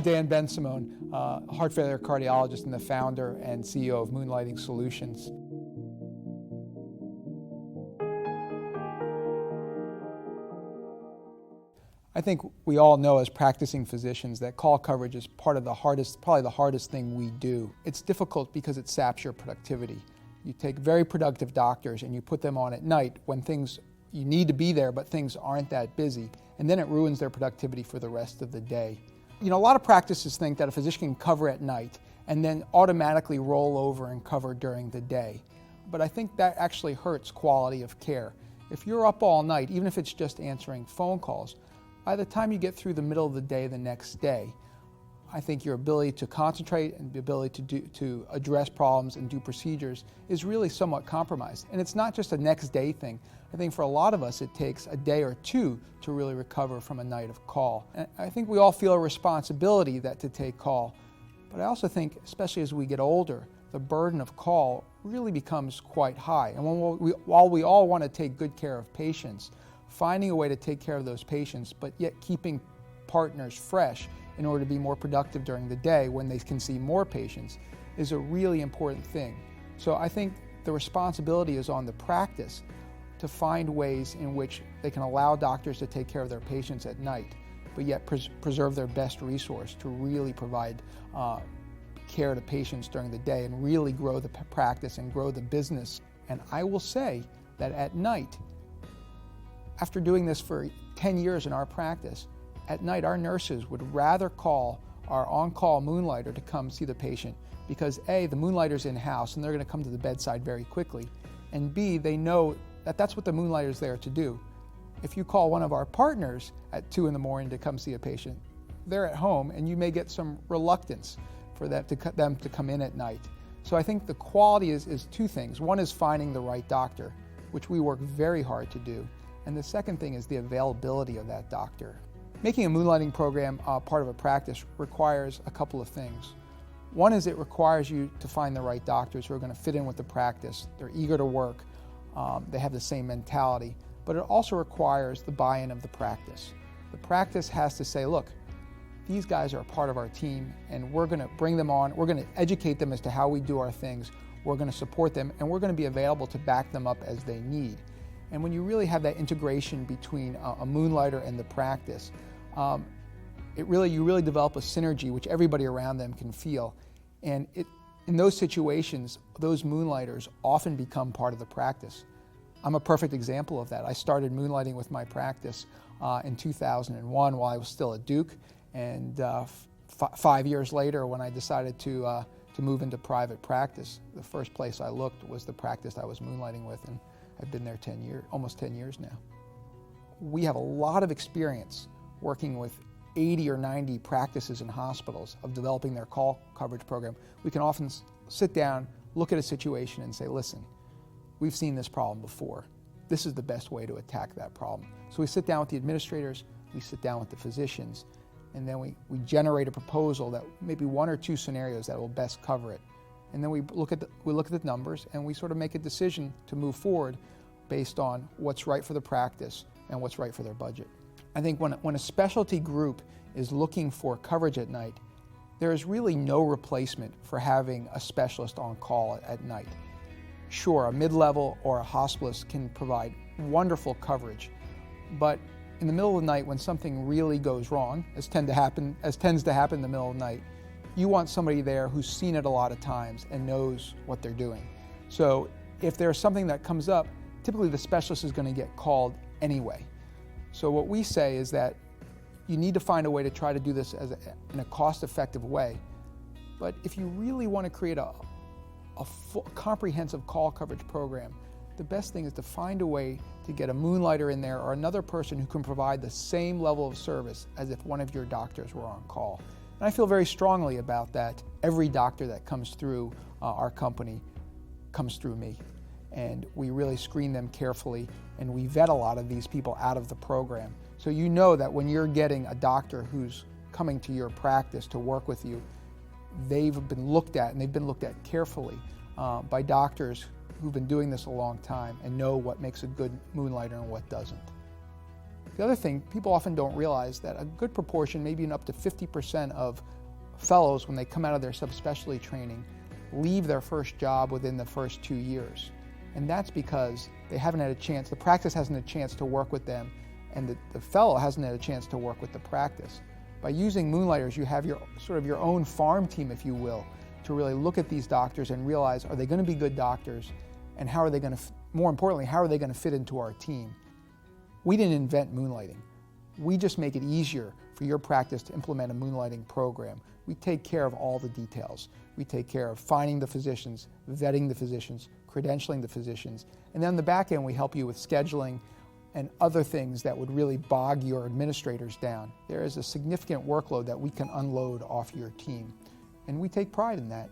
Dan Ben-Simone, heart failure cardiologist and the founder and CEO of Moonlighting Solutions. I think we all know as practicing physicians that call coverage is probably the hardest thing we do. It's difficult because it saps your productivity. You take very productive doctors and you put them on at night when you need to be there, but things aren't that busy, and then it ruins their productivity for the rest of the day. You know, a lot of practices think that a physician can cover at night and then automatically roll over and cover during the day. But I think that actually hurts quality of care. If you're up all night, even if it's just answering phone calls, by the time you get through the middle of the day the next day, I think your ability to concentrate and the ability to address problems and do procedures is really somewhat compromised. And it's not just a next day thing. I think for a lot of us it takes a day or two to really recover from a night of call. And I think we all feel a responsibility to take call. But I also think, especially as we get older, the burden of call really becomes quite high. And while we all want to take good care of patients, finding a way to take care of those patients, but yet keeping partners fresh in order to be more productive during the day when they can see more patients is a really important thing. So I think the responsibility is on the practice to find ways in which they can allow doctors to take care of their patients at night, but yet preserve their best resource to really provide care to patients during the day and really grow the practice and grow the business. And I will say that at night, after doing this for 10 years in our practice, at night our nurses would rather call our on-call moonlighter to come see the patient because A, the moonlighter's in-house and they're going to come to the bedside very quickly, and B, they know that that's what the moonlighter's there to do. If you call one of our partners at 2 in the morning to come see a patient, they're at home and you may get some reluctance for them to come in at night. So I think the quality is two things. One is finding the right doctor, which we work very hard to do. And the second thing is the availability of that doctor. Making a moonlighting program part of a practice requires a couple of things. One is it requires you to find the right doctors who are going to fit in with the practice. They're eager to work. They have the same mentality. But it also requires the buy-in of the practice. The practice has to say, look, these guys are a part of our team and we're going to bring them on. We're going to educate them as to how we do our things. We're going to support them and we're going to be available to back them up as they need. And when you really have that integration between a moonlighter and the practice, you really develop a synergy which everybody around them can feel. And in those situations, those moonlighters often become part of the practice. I'm a perfect example of that. I started moonlighting with my practice in 2001 while I was still at Duke. And 5 years later, when I decided to move into private practice, the first place I looked was the practice I was moonlighting with. And I've been there almost 10 years now. We have a lot of experience working with 80 or 90 practices and hospitals of developing their call coverage program. We can often sit down, look at a situation and say, listen, we've seen this problem before. This is the best way to attack that problem. So we sit down with the administrators, we sit down with the physicians, and then we generate a proposal that maybe 1 or 2 scenarios that will best cover it. And then we look at the numbers and we sort of make a decision to move forward based on what's right for the practice and what's right for their budget. I think when a specialty group is looking for coverage at night, there is really no replacement for having a specialist on call at night. Sure, a mid-level or a hospitalist can provide wonderful coverage, but in the middle of the night when something really goes wrong, as tends to happen in the middle of the night, you want somebody there who's seen it a lot of times and knows what they're doing. So if there's something that comes up, typically the specialist is going to get called anyway. So what we say is that you need to find a way to try to do this in a cost-effective way. But if you really want to create a full, comprehensive call coverage program, the best thing is to find a way to get a moonlighter in there or another person who can provide the same level of service as if one of your doctors were on call. And I feel very strongly about that. Every doctor that comes through our company comes through me. And we really screen them carefully and we vet a lot of these people out of the program. So you know that when you're getting a doctor who's coming to your practice to work with you, they've been looked at and they've been looked at carefully by doctors who've been doing this a long time and know what makes a good moonlighter and what doesn't. The other thing, people often don't realize that a good proportion, maybe even up to 50% of fellows, when they come out of their subspecialty training, leave their first job within the first 2 years. And that's because they haven't had a chance, the practice hasn't had a chance to work with them, and the fellow hasn't had a chance to work with the practice. By using Moonlighters, you have your sort of your own farm team, if you will, to really look at these doctors and realize, are they going to be good doctors, and how are they going to, more importantly, how are they going to fit into our team? We didn't invent moonlighting. We just make it easier for your practice to implement a moonlighting program. We take care of all the details. We take care of finding the physicians, vetting the physicians, credentialing the physicians, and then on the back end we help you with scheduling and other things that would really bog your administrators down. There is a significant workload that we can unload off your team, and we take pride in that.